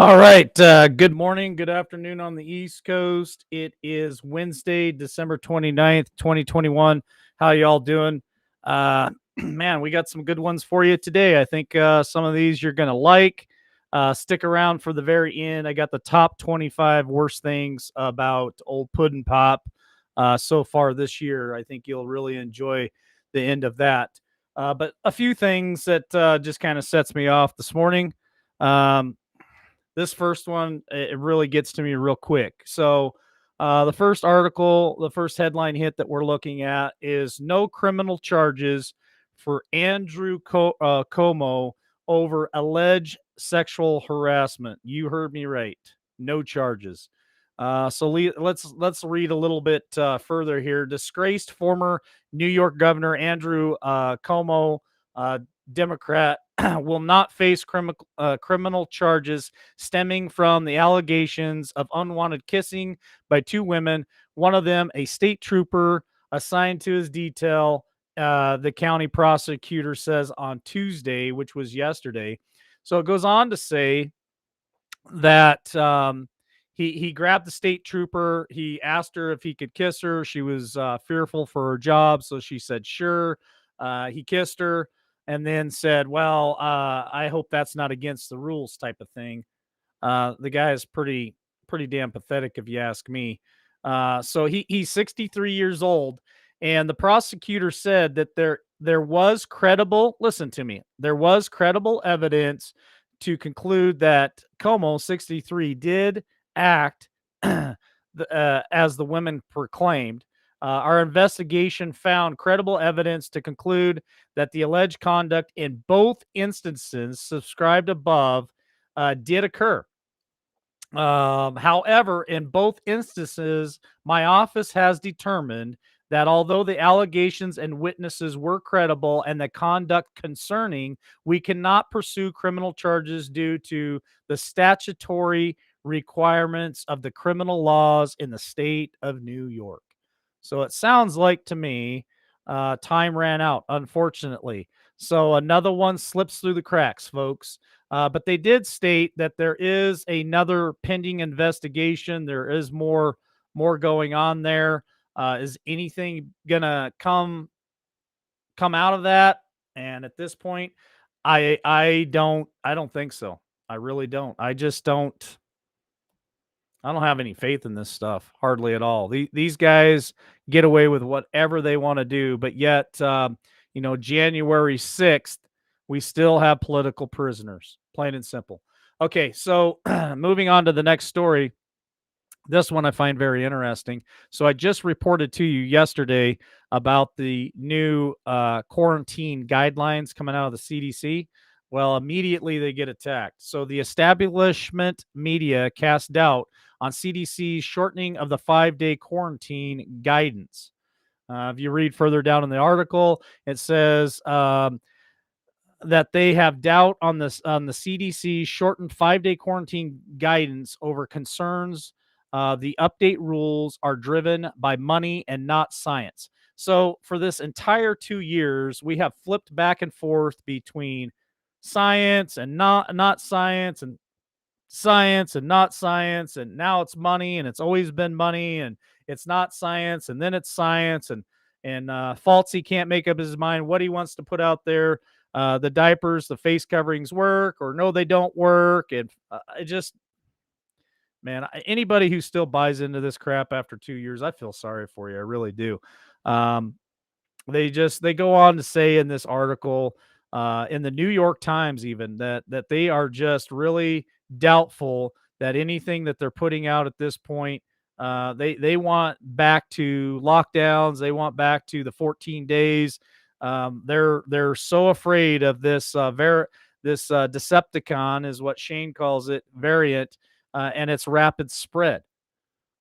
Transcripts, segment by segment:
All right. Good morning. Good afternoon on the East Coast. It is Wednesday, December 29th, 2021. How y'all doing? Man, we got some good ones for you today. I think some of these you're going to like. Stick around for the very end. I got the top 25 worst things about old Puddin' Pop so far this year. I think you'll really enjoy the end of that. But a few things that just kind of sets me off this morning. Um, this first one, it really gets to me real quick. So, the first article, the first headline hit that we're looking at is no criminal charges for Andrew Cuomo over alleged sexual harassment. You heard me right. No charges. Let's read a little bit further here. Disgraced former New York Governor Andrew Cuomo, uh, Democrat, will not face criminal charges stemming from the allegations of unwanted kissing by two women, one of them a state trooper assigned to his detail, the county prosecutor says on Tuesday, which was yesterday. So it goes on to say that he grabbed the state trooper. He asked her if he could kiss her. She was fearful for her job, so she said sure. He kissed her and then said, "Well, I hope that's not against the rules," type of thing. The guy is pretty damn pathetic, if you ask me. He's 63 years old, and the prosecutor said that there was credible. Listen to me. There was credible evidence to conclude that Como 63 did act as the women proclaimed. Our investigation found credible evidence to conclude that the alleged conduct in both instances subscribed above did occur. However, in both instances, my office has determined that although the allegations and witnesses were credible and the conduct concerning, we cannot pursue criminal charges due to the statutory requirements of the criminal laws in the state of New York. So it sounds like to me, time ran out, unfortunately. So another one slips through the cracks, folks. But they did state that there is another pending investigation. There is more going on there. Is anything gonna come out of that? And at this point, I don't think so. I really don't. I just don't. I don't have any faith in this stuff, hardly at all. These guys get away with whatever they want to do, but yet, January 6th, we still have political prisoners, plain and simple. Okay, so moving on to the next story. This one I find very interesting. So I just reported to you yesterday about the new quarantine guidelines coming out of the CDC. Well, immediately they get attacked. So the establishment media cast doubt on CDC's shortening of the 5-day quarantine guidance. If you read further down in the article, it says that they have doubt on the CDC's shortened 5-day quarantine guidance over concerns. The update rules are driven by money and not science. So for this entire 2 years, we have flipped back and forth between science and not science, and science and not science, and now it's money, and it's always been money, and it's not science, and then it's science, and Fauci can't make up his mind what he wants to put out there. The diapers, the face coverings work, or no, they don't work, and it just, man, anybody who still buys into this crap after 2 years, I feel sorry for you. I really do. Um, they go on to say in this article, in the New York Times, even that they are just really doubtful that anything that they're putting out at this point. They want back to lockdowns. They want back to the 14 days. They're so afraid of this Decepticon, is what Shane calls it, variant, and its rapid spread.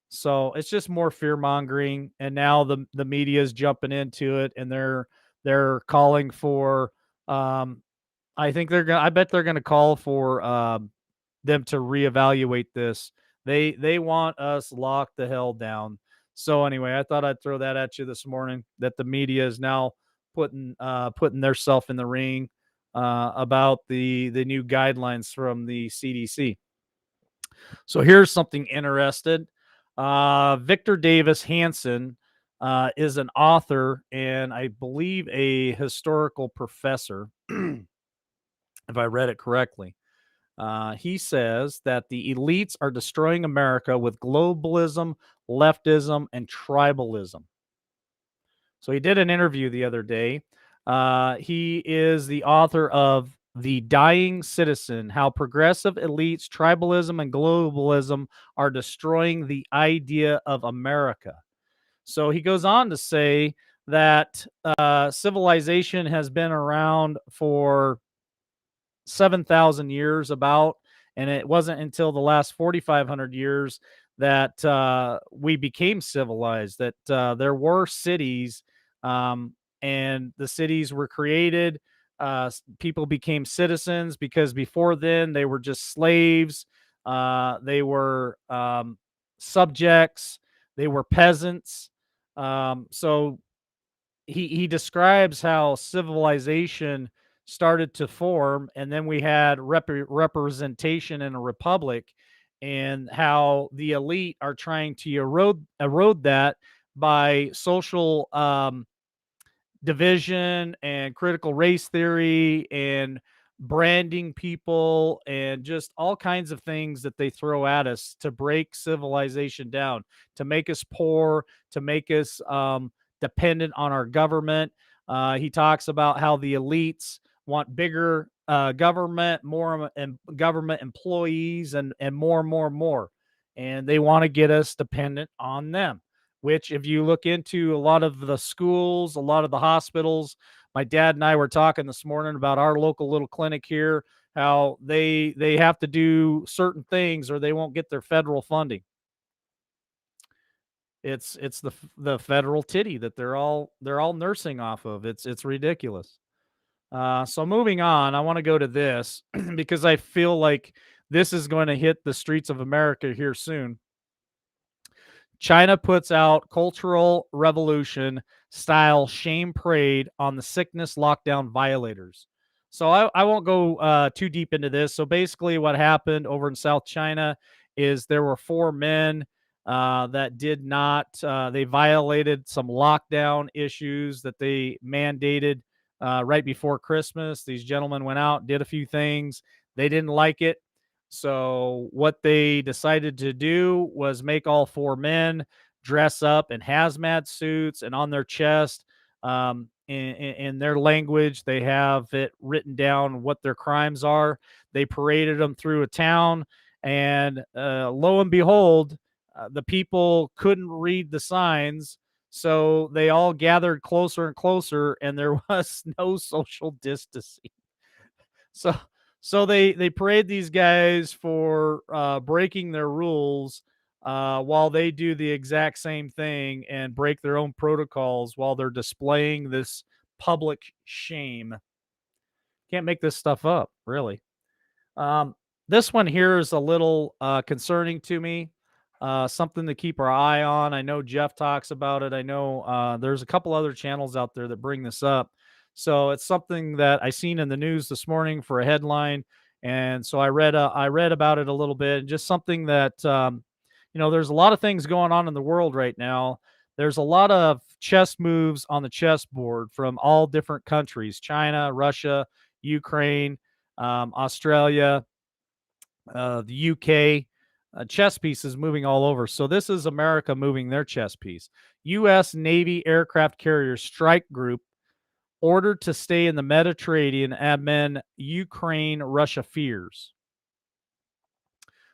So it's just more fear mongering, and now the media is jumping into it, and they're calling for. I think they're gonna. I bet they're gonna call for them to reevaluate this. They want us locked the hell down. So anyway, I thought I'd throw that at you this morning. That the media is now putting their self in the ring about the new guidelines from the CDC. So here's something interesting. Victor Davis Hanson is an author and I believe a historical professor, if I read it correctly. He says that the elites are destroying America with globalism, leftism, and tribalism. So he did an interview the other day. He is the author of The Dying Citizen: How Progressive Elites, Tribalism, and Globalism Are Destroying the Idea of America. So he goes on to say that civilization has been around for 7,000 years about, and it wasn't until the last 4,500 years that we became civilized, that there were cities, um, and the cities were created. People became citizens because before then they were just slaves. They were subjects. They were peasants. So he describes how civilization started to form, and then we had representation in a republic, and how the elite are trying to erode that by social division and critical race theory and branding people and just all kinds of things that they throw at us to break civilization down, to make us poor, to make us dependent on our government. He talks about how the elites want bigger government, more government employees, and more and more and more. And they want to get us dependent on them, which if you look into a lot of the schools, a lot of the hospitals, my dad and I were talking this morning about our local little clinic here, how they have to do certain things or they won't get their federal funding. It's the federal titty that they're all nursing off of. It's ridiculous. So moving on, I want to go to this because I feel like this is going to hit the streets of America here soon. China puts out cultural revolution style shame parade on the sickness lockdown violators. So I won't go too deep into this. So basically, what happened over in South China is there were four men that did not, they violated some lockdown issues that they mandated right before Christmas. These gentlemen went out, did a few things. They didn't like it. So what they decided to do was make all four men dress up in hazmat suits, and on their chest, in their language, they have it written down what their crimes are. They paraded them through a town, and lo and behold, the people couldn't read the signs. So they all gathered closer and closer, and there was no social distancing. So they parade these guys for breaking their rules while they do the exact same thing and break their own protocols while they're displaying this public shame. Can't make this stuff up, really. Um, this one here is a little concerning to me. Something to keep our eye on. I know Jeff talks about it. I know there's a couple other channels out there that bring this up. So it's something that I seen in the news this morning for a headline, and so I read about it a little bit. Just something that there's a lot of things going on in the world right now. There's a lot of chess moves on the chessboard from all different countries: China, Russia, Ukraine, Australia, the UK. Chess pieces moving all over. So this is America moving their chess piece. U.S. Navy aircraft carrier strike group ordered to stay in the Mediterranean amid Ukraine-Russia fears.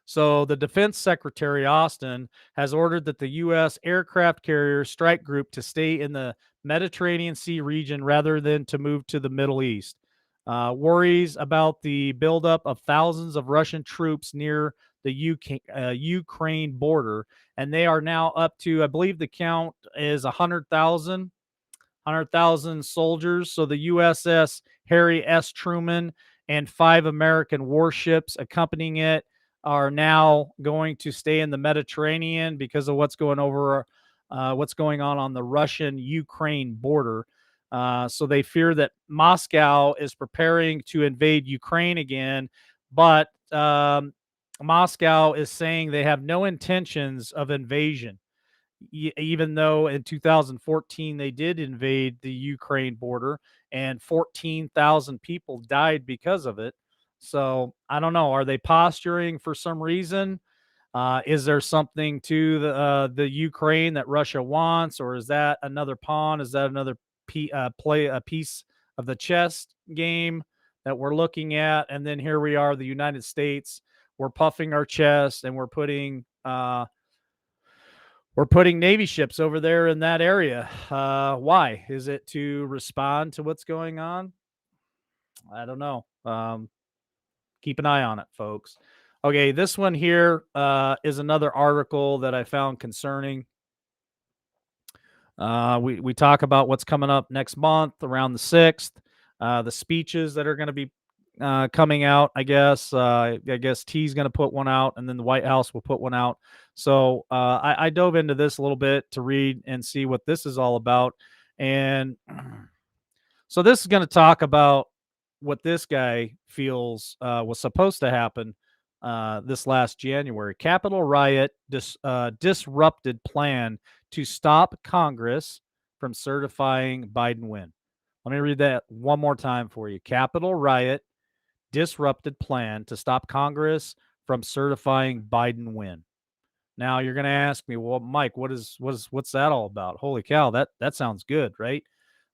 So the Defense Secretary Austin has ordered that the U.S. aircraft carrier strike group to stay in the Mediterranean Sea region rather than to move to the Middle East. Worries about the buildup of thousands of Russian troops near the Ukraine border, and they are now up to, I believe the count is 100,000 soldiers. So the USS Harry S. Truman and 5 American warships accompanying it are now going to stay in the Mediterranean because of what's going on the Russian-Ukraine border. So they fear that Moscow is preparing to invade Ukraine again, but Moscow is saying they have no intentions of invasion, even though in 2014 they did invade the Ukraine border and 14,000 people died because of it. So I don't know. Are they posturing for some reason? Is there something to the Ukraine that Russia wants, or is that another pawn? Is that another play a piece of the chess game that we're looking at? And then here we are, the United States. We're puffing our chest and we're putting Navy ships over there in that area. Why? Is it to respond to what's going on? I don't know. Keep an eye on it, folks. Okay, this one here is another article that I found concerning. We talk about what's coming up next month around the 6th, the speeches that are going to be coming out. I guess T's going to put one out, and then the White House will put one out. So I dove into this a little bit to read and see what this is all about. And so this is going to talk about what this guy feels was supposed to happen this last January. Capitol riot disrupted plan to stop Congress from certifying Biden win. Let me read that one more time for you. Capitol riot disrupted plan to stop Congress from certifying Biden win. Now you're going to ask me, well, Mike, what's that all about? Holy cow, that sounds good, right?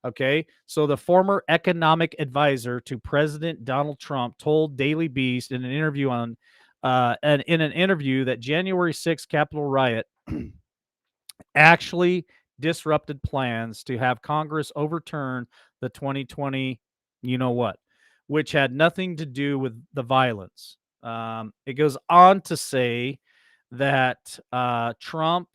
Okay, so the former economic advisor to President Donald Trump told Daily Beast in an interview that January 6th Capitol riot actually disrupted plans to have Congress overturn the 2020, you know what, which had nothing to do with the violence. It goes on to say that Trump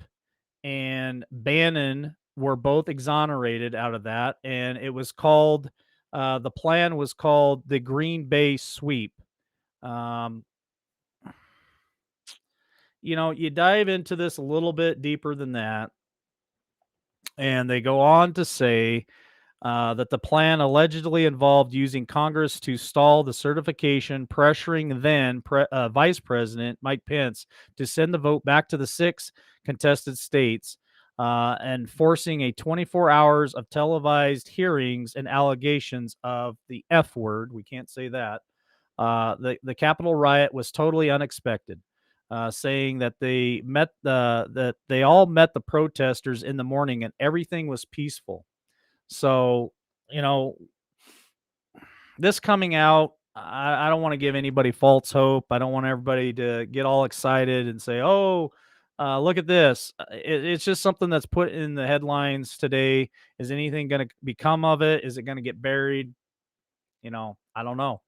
and Bannon were both exonerated out of that, and it was called the plan was called the Green Bay Sweep. Um, you dive into this a little bit deeper than that, and they go on to say that the plan allegedly involved using Congress to stall the certification, pressuring then Vice President Mike Pence to send the vote back to the 6 contested states, and forcing a 24 hours of televised hearings and allegations of the F word. We can't say that. The Capitol riot was totally unexpected. Saying that that they all met the protesters in the morning and everything was peaceful. So, you know, this coming out, I don't want to give anybody false hope. I don't want everybody to get all excited and say, oh, look at this. It's just something that's put in the headlines today. Is anything going to become of it? Is it going to get buried? I don't know.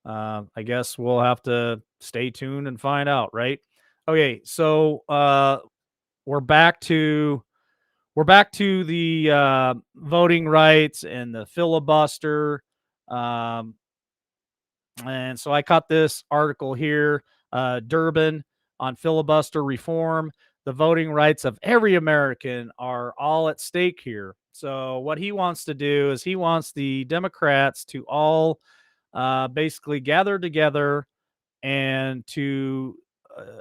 I guess we'll have to stay tuned and find out, right? Okay, so we're back to the voting rights and the filibuster. Um, and so I caught this article here, Durbin on filibuster reform. The voting rights of every American are all at stake here. So what he wants to do is he wants the Democrats to all basically gather together and to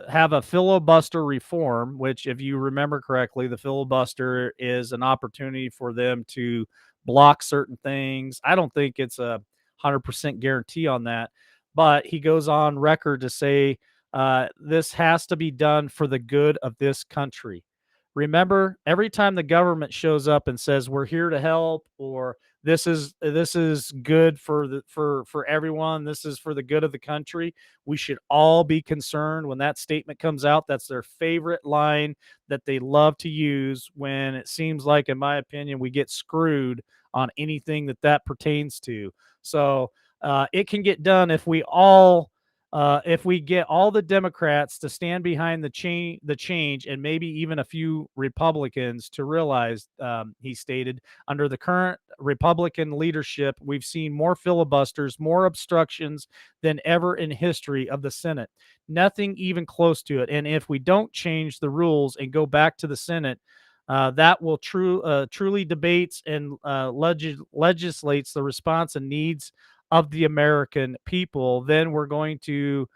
have a filibuster reform, which, if you remember correctly, the filibuster is an opportunity for them to block certain things. I don't think it's a 100% guarantee on that, but he goes on record to say this has to be done for the good of this country. Remember, every time the government shows up and says we're here to help, or this is good for everyone, this is for the good of the country, we should all be concerned when that statement comes out. That's their favorite line that they love to use when it seems like, in my opinion, we get screwed on anything that pertains to. So it can get done if we get all the Democrats to stand behind the change, and maybe even a few Republicans to realize, he stated, under the current Republican leadership, we've seen more filibusters, more obstructions than ever in history of the Senate. Nothing even close to it. And if we don't change the rules and go back to the Senate, that will truly debates and legislates the response and needs of the American people, then we're going to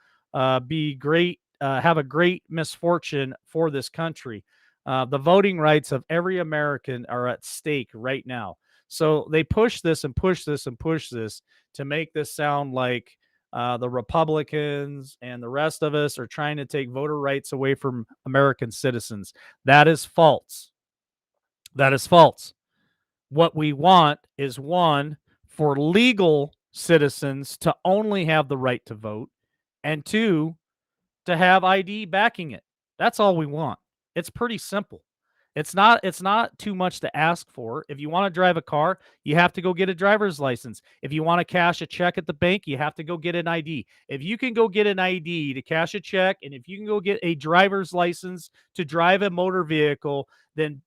be great have a great misfortune for this country. The voting rights of every American are at stake right now. So they push this and push this and push this to make this sound like the Republicans and the rest of us are trying to take voter rights away from American citizens. That is false. That is false. What we want is one, for legal citizens to only have the right to vote, and two, to have ID backing it. That's all we want. It's pretty simple. It's not too much to ask for. If you want to drive a car, you have to go get a driver's license. If you want to cash a check at the bank, you have to go get an ID. If you can go get an ID to cash a check, and if you can go get a driver's license to drive a motor vehicle, then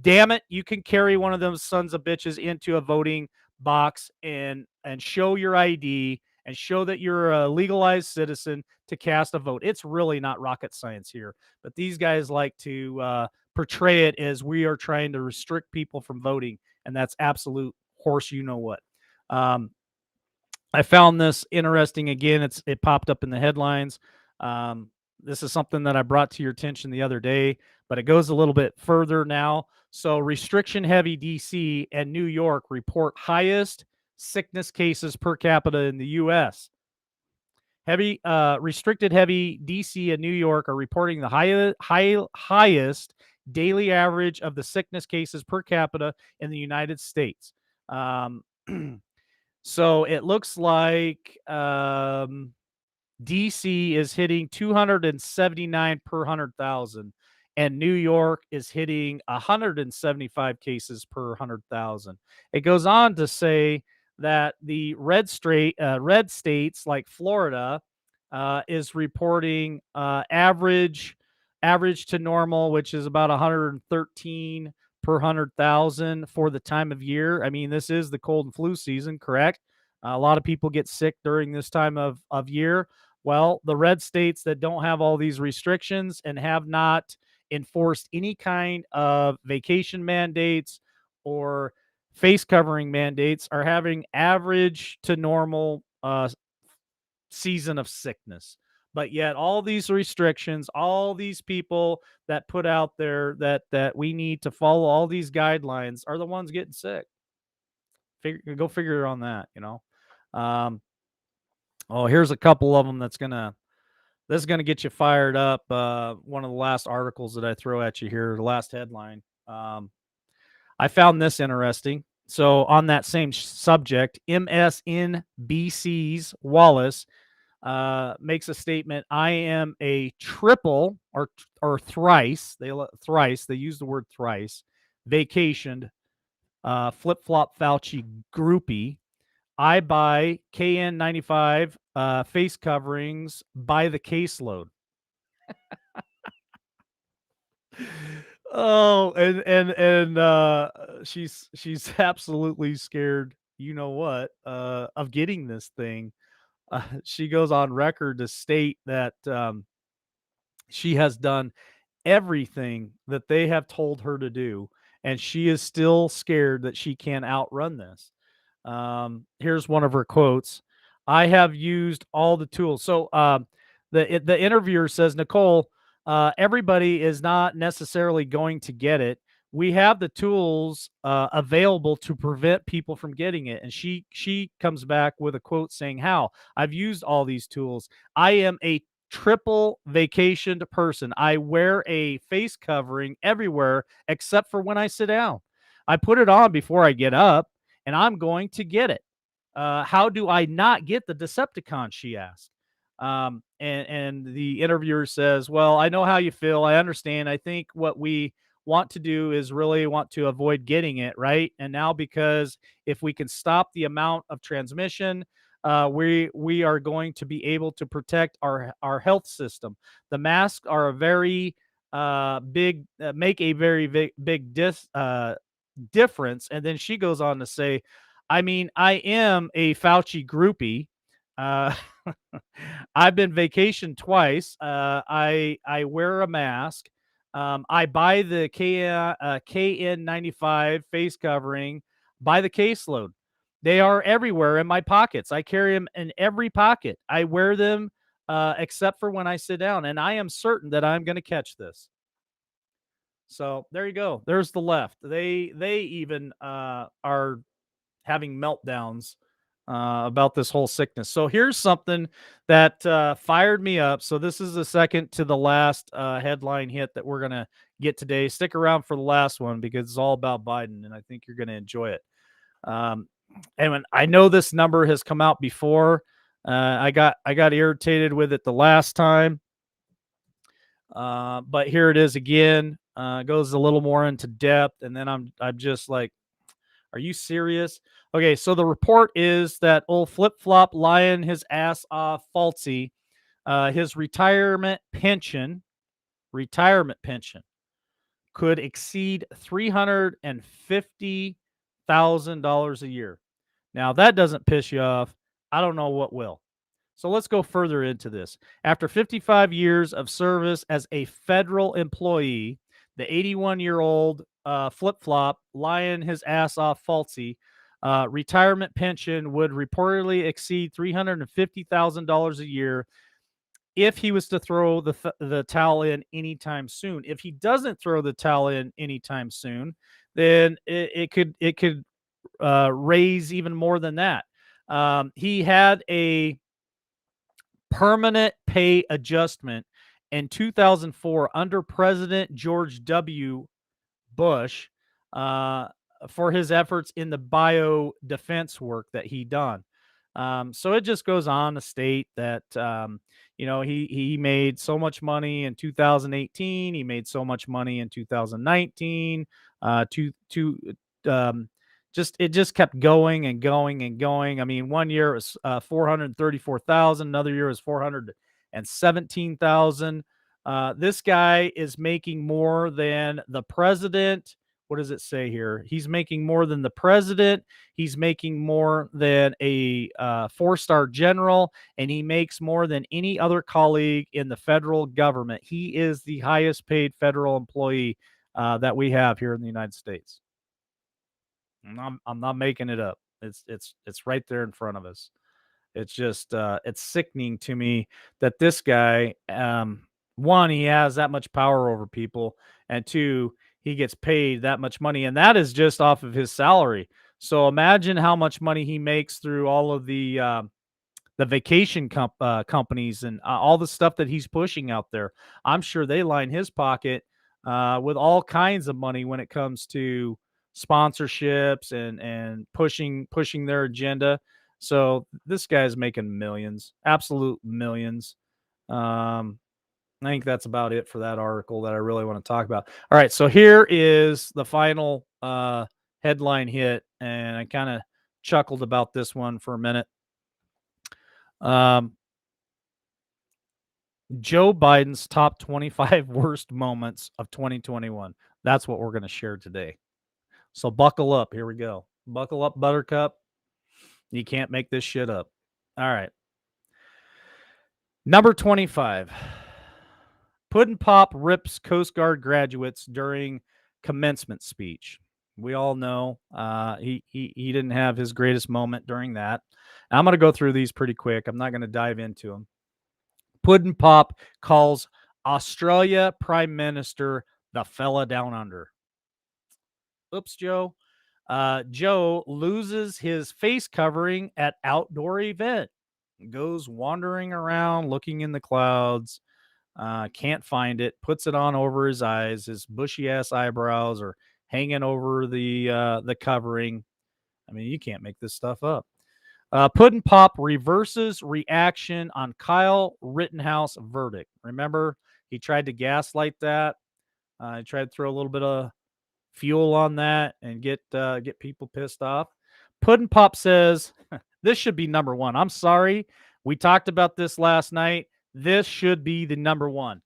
damn it, you can carry one of them sons of bitches into a voting box and show your ID and show that you're a legalized citizen to cast a vote. It's really not rocket science here, but these guys like to portray it as we are trying to restrict people from voting, and that's absolute horse. You know what? Um, I found this interesting. Again, it popped up in the headlines. This is something that I brought to your attention the other day, but it goes a little bit further now. So, restriction heavy DC and New York report highest sickness cases per capita in the U.S. Restricted heavy DC and New York are reporting the highest daily average of the sickness cases per capita in the United States. So it looks like DC is hitting 279 per 100,000, and New York is hitting 175 cases per 100,000. It goes on to say that the red states like Florida is reporting average to normal, which is about 113 per 100,000 for the time of year. I mean, this is the cold and flu season, correct? A lot of people get sick during this time of year. Well, the red states that don't have all these restrictions and have not enforced any kind of vacation mandates or face covering mandates are having average to normal season of sickness. But yet all these restrictions, all these people that put out there that we need to follow all these guidelines are the ones getting sick. Go figure on that, you know. Um, oh, here's a couple of them this is gonna get you fired up. One of the last articles that I throw at you here, the last headline. I found this interesting. So on that same subject, MSNBC's Wallace makes a statement. I am a triple or thrice. They use the word thrice. Vacationed flip flop Fauci groupie. I buy KN95 face coverings by the caseload. Oh, and she's absolutely scared. You know what? Of getting this thing. She goes on record to state that she has done everything that they have told her to do, and she is still scared that she can't outrun this. Here's one of her quotes. I have used all the tools. So the interviewer says, Nicole, everybody is not necessarily going to get it. We have the tools available to prevent people from getting it. And she comes back with a quote saying, how? I've used all these tools. I am a triple vacationed person. I wear a face covering everywhere except for when I sit down. I put it on before I get up, and I'm going to get it. How do I not get the Decepticon? She asked. And the interviewer says, well, I know how you feel. I understand. I think what we want to do is really want to avoid getting it, right? And now, because if we can stop the amount of transmission, we are going to be able to protect our health system. The masks are a very big make a very big difference. And then she goes on to say, I mean, I am a Fauci groupie. Uh, I've been vacation twice. I wear a mask. I buy the KN95 face covering by the caseload. They are everywhere in my pockets. I carry them in every pocket. I wear them except for when I sit down. And I am certain that I'm going to catch this. So there you go. There's the left. They even are having meltdowns about this whole sickness. So here's something that fired me up. So this is the second to the last headline hit that we're gonna get today. Stick around for the last one because it's all about Biden, and I think you're gonna enjoy it. Um, and when, I know this number has come out before. I got irritated with it the last time, but here it is again. Goes a little more into depth, and then I'm just like, are you serious? Okay, so the report is that old flip flop lying his ass off Fauci, his retirement pension could exceed $350,000 a year. Now that doesn't piss you off. I don't know what will. So let's go further into this. After 55 years of service as a federal employee, the 81-year-old flip flop lying his ass off Fauci retirement pension would reportedly exceed $350,000 a year if he was to throw the towel in anytime soon. If he doesn't throw the towel in anytime soon, then it could raise even more than that. He had a permanent pay adjustment in 2004 under President George W. Bush uh, for his efforts in the bio defense work that he done. So it just goes on to state that he made so much money in 2018. He made so much money in 2019. To just it just kept going and going and going. I mean, one year it was 434,000. Another year was 417,000. This guy is making more than the president. What does it say here? He's making more than the president. He's making more than a four-star general, and he makes more than any other colleague in the federal government. He is the highest paid federal employee that we have here in the United States. I'm not making it up. It's right there in front of us. It's just it's sickening to me that this guy, one, he has that much power over people, and two, he gets paid that much money, and that is just off of his salary. So imagine how much money he makes through all of the vacation companies and all the stuff that he's pushing out there. I'm sure they line his pocket with all kinds of money when it comes to sponsorships and pushing their agenda. So this guy's making millions, absolute millions. I think that's about it for that article that I really want to talk about. All right, so here is the final headline hit, and I kind of chuckled about this one for a minute. Joe Biden's top 25 worst moments of 2021. That's what we're going to share today. So buckle up. Here we go. Buckle up, Buttercup. You can't make this shit up. All right. Number 25. Puddin' Pop rips Coast Guard graduates during commencement speech. We all know he didn't have his greatest moment during that. I'm going to go through these pretty quick. I'm not going to dive into them. Puddin' Pop calls Australia Prime Minister the fella down under. Oops, Joe. Joe loses his face covering at outdoor event. Goes wandering around looking in the clouds. Can't find it. Puts it on over his eyes. His bushy ass eyebrows are hanging over the covering. I mean, you can't make this stuff up. Puddin' Pop reverses reaction on Kyle Rittenhouse verdict. Remember, he tried to gaslight that. He tried to throw a little bit of fuel on that and get people pissed off. Puddin' Pop says this should be number one. I'm sorry, we talked about this last night. This should be the number one.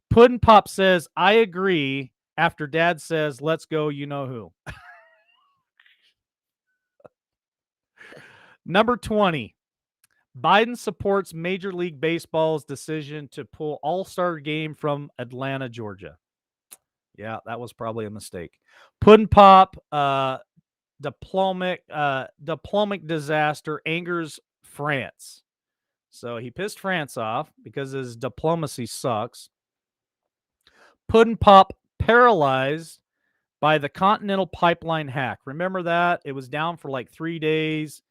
Puddin' Pop says, I agree. After Dad says, let's go, you know who. Number 20. Biden supports Major League Baseball's decision to pull All-Star game from Atlanta, Georgia. Yeah, that was probably a mistake. Puddin' Pop, diplomatic disaster angers France. So he pissed France off because his diplomacy sucks. Puddin' Pop paralyzed by the Continental Pipeline hack. Remember that? It was down for like 3 days.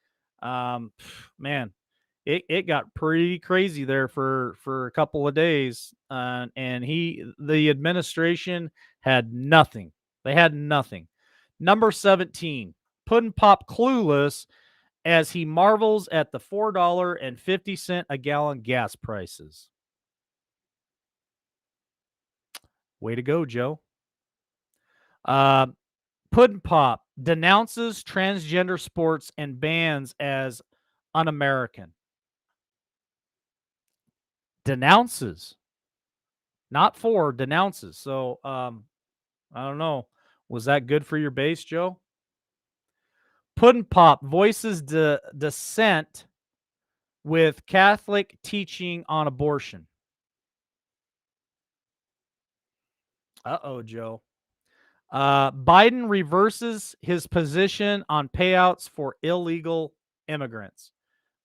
Um, man, it got pretty crazy there for a couple of days, and the administration had nothing. They had nothing. Number 17, Puddin' Pop clueless as he marvels at the $4.50 a gallon gas prices. Way to go, Joe. Uh, Puddin' Pop denounces transgender sports and bans as un-American. Denounces, not for, denounces. So, I don't know. Was that good for your base, Joe? Puddin' Pop voices dissent with Catholic teaching on abortion. Uh-oh, Joe. Biden reverses his position on payouts for illegal immigrants.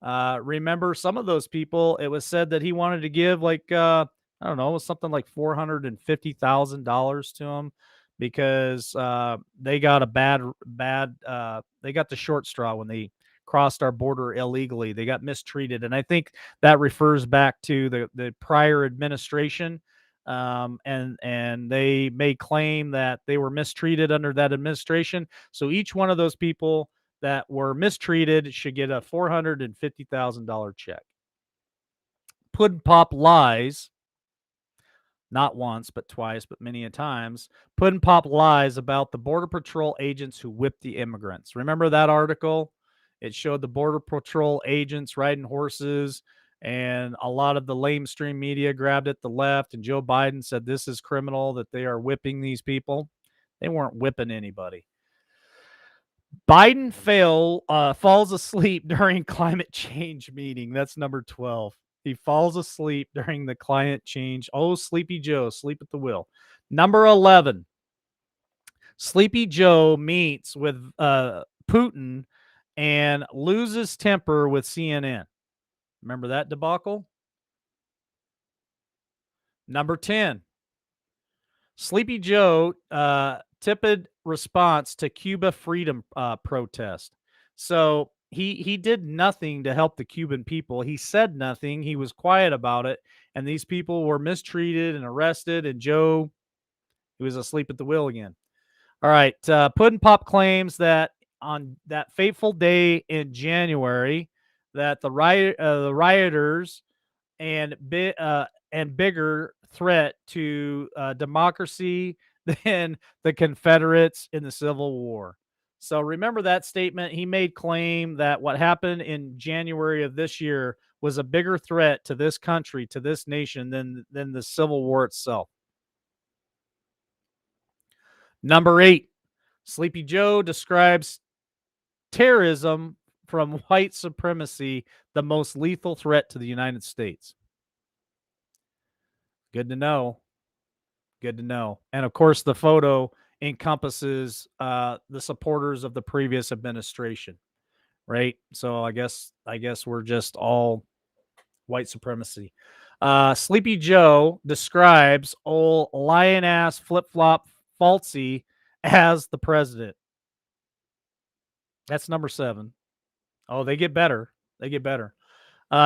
Remember, some of those people, it was said that he wanted to give like I don't know, it was something like $450,000 to them because they got a bad they got the short straw when they crossed our border illegally. They got mistreated, and I think that refers back to the prior administration. And they may claim that they were mistreated under that administration. So each one of those people that were mistreated should get a $450,000 check. Puddin' Pop lies, not once, but twice, but many a times. Puddin' Pop lies about the Border Patrol agents who whipped the immigrants. Remember that article? It showed the Border Patrol agents riding horses, and a lot of the lamestream media grabbed at the left, and Joe Biden said this is criminal, that they are whipping these people. They weren't whipping anybody. Biden falls asleep during climate change meeting. That's number 12. He falls asleep during the climate change. Oh, Sleepy Joe, sleep at the wheel. Number 11. Sleepy Joe meets with Putin and loses temper with CNN. Remember that debacle? Number 10. Sleepy Joe tepid response to Cuba freedom protest. So he did nothing to help the Cuban people. He said nothing. He was quiet about it, and these people were mistreated and arrested. And Joe, he was asleep at the wheel again. All right, Puddin' Pop claims that on that fateful day in January, that the rioters and bigger threat to democracy than the Confederates in the Civil War. So remember that statement. He made claim that what happened in January of this year was a bigger threat to this country, to this nation, than the Civil War itself. Number 8, Sleepy Joe describes terrorism from white supremacy, the most lethal threat to the United States. Good to know. Good to know. And of course, the photo encompasses the supporters of the previous administration, right? So I guess we're just all white supremacy. Sleepy Joe describes old lion ass flip flop Fauci as the president. That's number 7. Oh, they get better. They get better.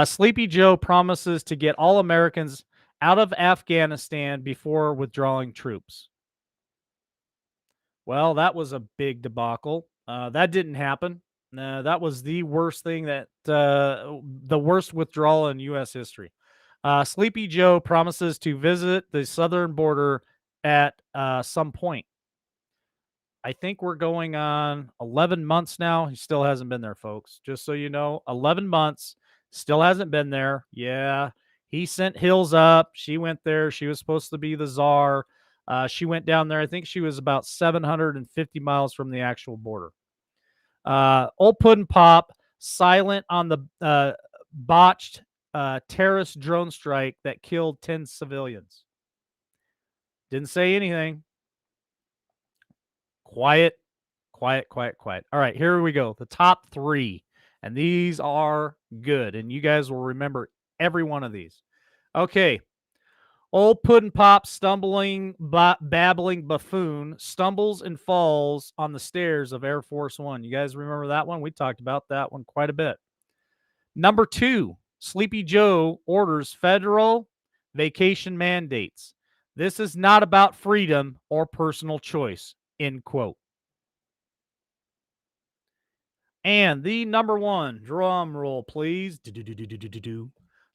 Sleepy Joe promises to get all Americans out of Afghanistan before withdrawing troops. Well, that was a big debacle. That didn't happen. That was the worst thing the worst withdrawal in U.S. history. Sleepy Joe promises to visit the southern border at some point. I think we're going on 11 months now. He still hasn't been there, folks. Just so you know, 11 months, still hasn't been there. Yeah, he sent Hills up. She went there. She was supposed to be the czar. She went down there. I think she was about 750 miles from the actual border. Old Puddin' Pop, silent on the botched terrorist drone strike that killed 10 civilians. Didn't say anything. Quiet, quiet, quiet, quiet. All right, here we go. The top 3. And these are good. And you guys will remember Every one of these. Okay. Old puddin' pop, stumbling, babbling buffoon stumbles and falls on the stairs of Air Force One. You guys remember that one? We talked about that one quite a bit. Number two, Sleepy Joe orders federal vacation mandates. This is not about freedom or personal choice, end quote. And the number one, drum roll, please.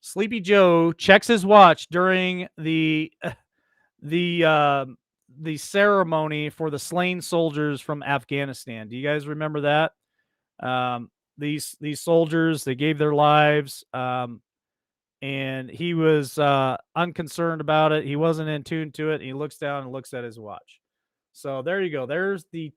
Sleepy Joe checks his watch during the uh, the ceremony for the slain soldiers from Afghanistan. Do you guys remember that? These soldiers, they gave their lives, and he was unconcerned about it. He wasn't in tune to it. He looks down and looks at his watch. So there you go. There's the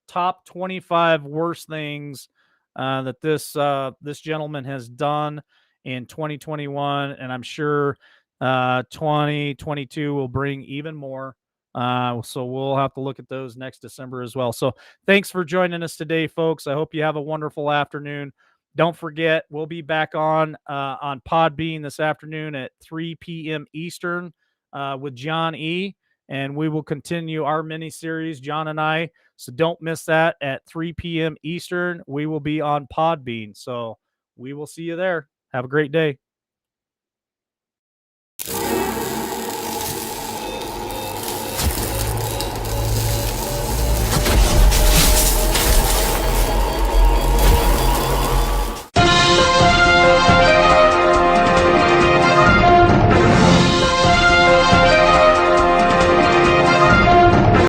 top 25 worst things that this gentleman has done in 2021, and I'm sure 2022 will bring even more. So we'll have to look at those next December as well. So thanks for joining us today, folks. I hope you have a wonderful afternoon. Don't forget, we'll be back on Podbean this afternoon at 3 p.m. Eastern with John E. And we will continue our mini series, John and I. So don't miss that at 3 p.m. Eastern. We will be on Podbean. So we will see you there. Have a great day.